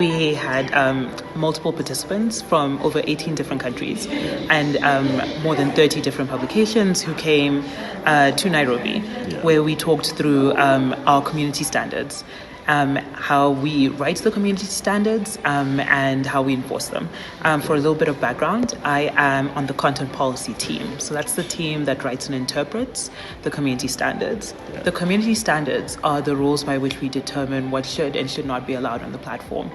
We had multiple participants from over 18 different countries and more than 30 different publications who came to Nairobi, where we talked through our community standards. How we write the community standards and how we enforce them. For a little bit of background, I am on the content policy team. So that's the team that writes and interprets the community standards. Yeah. The community standards are the rules by which we determine what should and should not be allowed on the platform.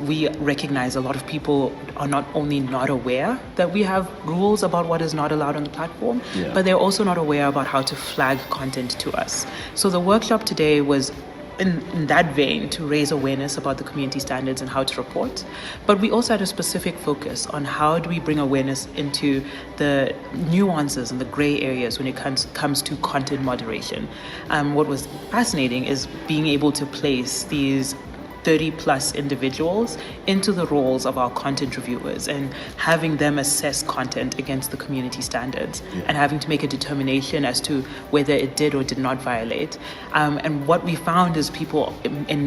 We recognize a lot of people are not only not aware that we have rules about what is not allowed on the platform, but they're also not aware about how to flag content to us. So the workshop today was in that vein, to raise awareness about the community standards and how to report. But we also had a specific focus on how do we bring awareness into the nuances and the gray areas when it comes to content moderation. What was fascinating is being able to place these 30 plus individuals into the roles of our content reviewers and having them assess content against the community standards and having to make a determination as to whether it did or did not violate. And what we found is people,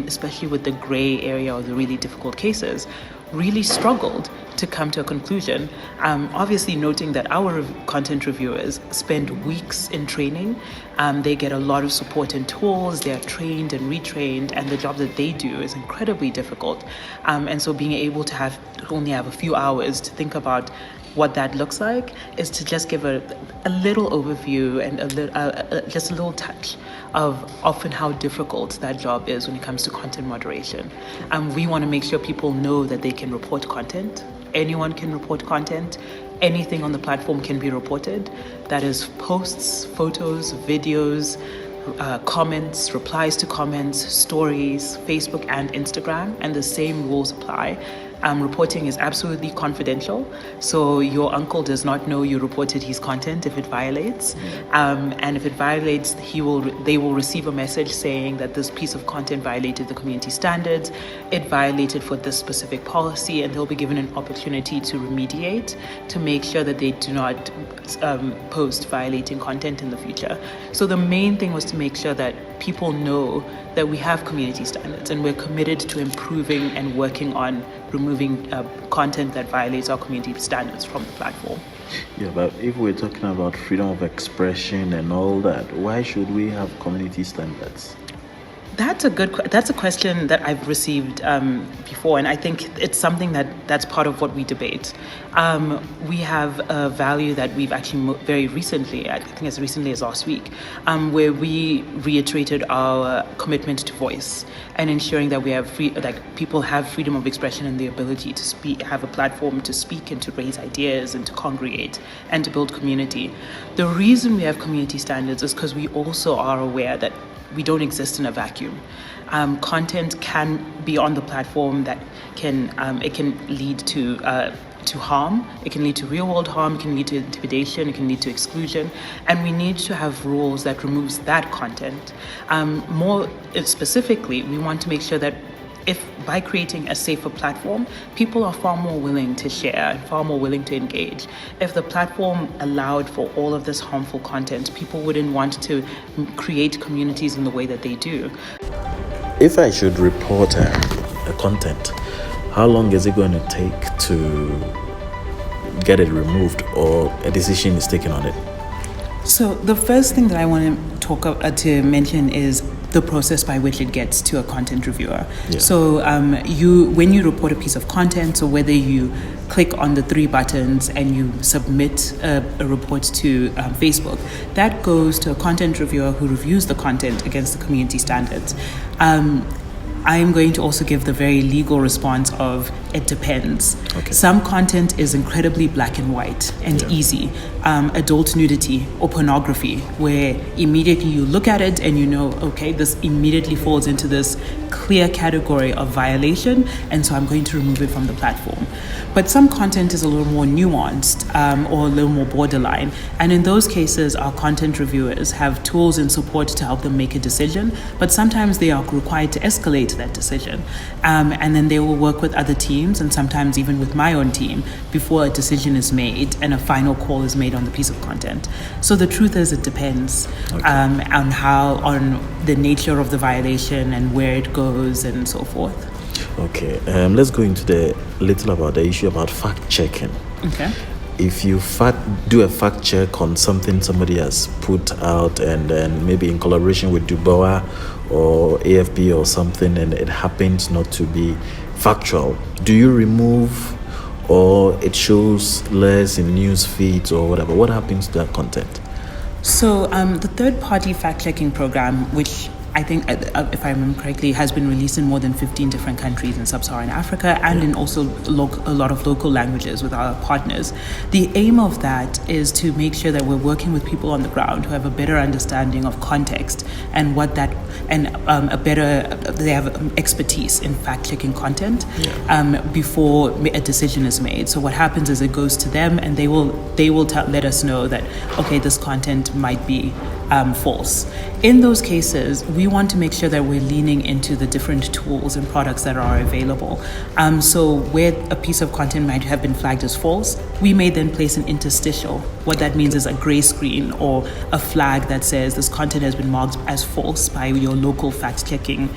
especially with the gray area or the really difficult cases, really struggled to come to a conclusion. Obviously noting that our content reviewers spend weeks in training. They get a lot of support and tools. They are trained and retrained, and the job that they do is incredibly difficult. And so being able to only have a few hours to think about what that looks like is to just give a little overview and just a little touch of often how difficult that job is when it comes to content moderation. We want to make sure people know that they can report content. Anyone can report content. Anything on the platform can be reported. That is posts, photos, videos, comments, replies to comments, stories, Facebook and Instagram, and the same rules apply. Reporting is absolutely confidential, so your uncle does not know you reported his content if it violates. And if it violates, they will receive a message saying that this piece of content violated the community standards, it violated for this specific policy, and they'll be given an opportunity to remediate to make sure that they do not post violating content in the future. So the main thing was to make sure that people know that we have community standards and we're committed to improving and working on removing content that violates our community standards from the platform. Yeah, but if we're talking about freedom of expression and all that, why should we have community standards? That's a question that I've received before, and I think it's something that's part of what we debate. We have a value that we've actually very recently, I think as recently as last week, where we reiterated our commitment to voice and ensuring that we have people have freedom of expression and the ability to speak, have a platform to speak and to raise ideas and to congregate and to build community. The reason we have community standards is because we also are aware that we don't exist in a vacuum. Content can be on the platform that can lead to harm. It can lead to real world harm. It can lead to intimidation. It can lead to exclusion. And we need to have rules that removes that content. More specifically, we want to make sure that if by creating a safer platform, people are far more willing to share and far more willing to engage. If the platform allowed for all of this harmful content, people wouldn't want to create communities in the way that they do. If I should report a content, how long is it going to take to get it removed or a decision is taken on it? So the first thing that I want to mention is the process by which it gets to a content reviewer. Yeah. So when you report a piece of content, so whether you click on the 3 buttons and you submit a report to Facebook, that goes to a content reviewer who reviews the content against the community standards. I am going to also give the very legal response of it depends. Okay. Some content is incredibly black and white and easy. Adult nudity or pornography, where immediately you look at it and you know, okay, this immediately falls into this clear category of violation, and so I'm going to remove it from the platform. But some content is a little more nuanced or a little more borderline, and in those cases, our content reviewers have tools and support to help them make a decision, but sometimes they are required to escalate that decision. And then they will work with other teams and sometimes even with my own team before a decision is made and a final call is made on the piece of content. So the truth is it depends on the nature of the violation and where it goes and so forth. Okay, let's go into the little about the issue about fact checking. Okay. If you do a fact check on something somebody has put out, and then maybe in collaboration with Dubois or AFP or something, and it happens not to be factual, do you remove, or it shows less in news feeds or whatever? What happens to that content? So the third-party fact-checking program, which I think, if I remember correctly, has been released in more than 15 different countries in sub-Saharan Africa and in also a lot of local languages with our partners. The aim of that is to make sure that we're working with people on the ground who have a better understanding of context and what that, and they have expertise in fact-checking content before a decision is made. So what happens is it goes to them, and they will let us know that, okay, this content might be false. In those cases, we want to make sure that we're leaning into the different tools and products that are available. So where a piece of content might have been flagged as false, we may then place an interstitial. What that means is a gray screen or a flag that says this content has been marked as false by your local fact-checking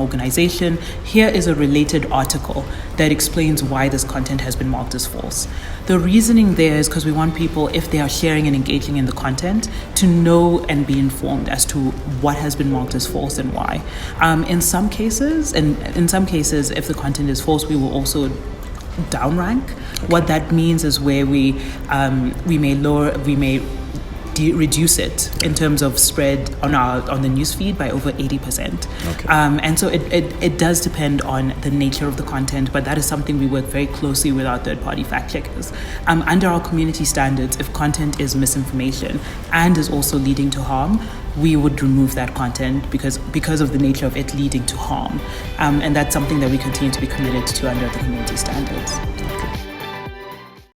organization. Here is a related article that explains why this content has been marked as false. The reasoning there is because we want people, if they are sharing and engaging in the content, to know and be informed as to what has been marked as false and why. In some cases, if the content is false, we will also downrank. Okay. What that means is where we may reduce it in terms of spread on the newsfeed by over 80%. Okay. And so it does depend on the nature of the content, but that is something we work very closely with our third-party fact checkers. Under our community standards, if content is misinformation and is also leading to harm, we would remove that content because of the nature of it leading to harm. And that's something that we continue to be committed to under the community standards.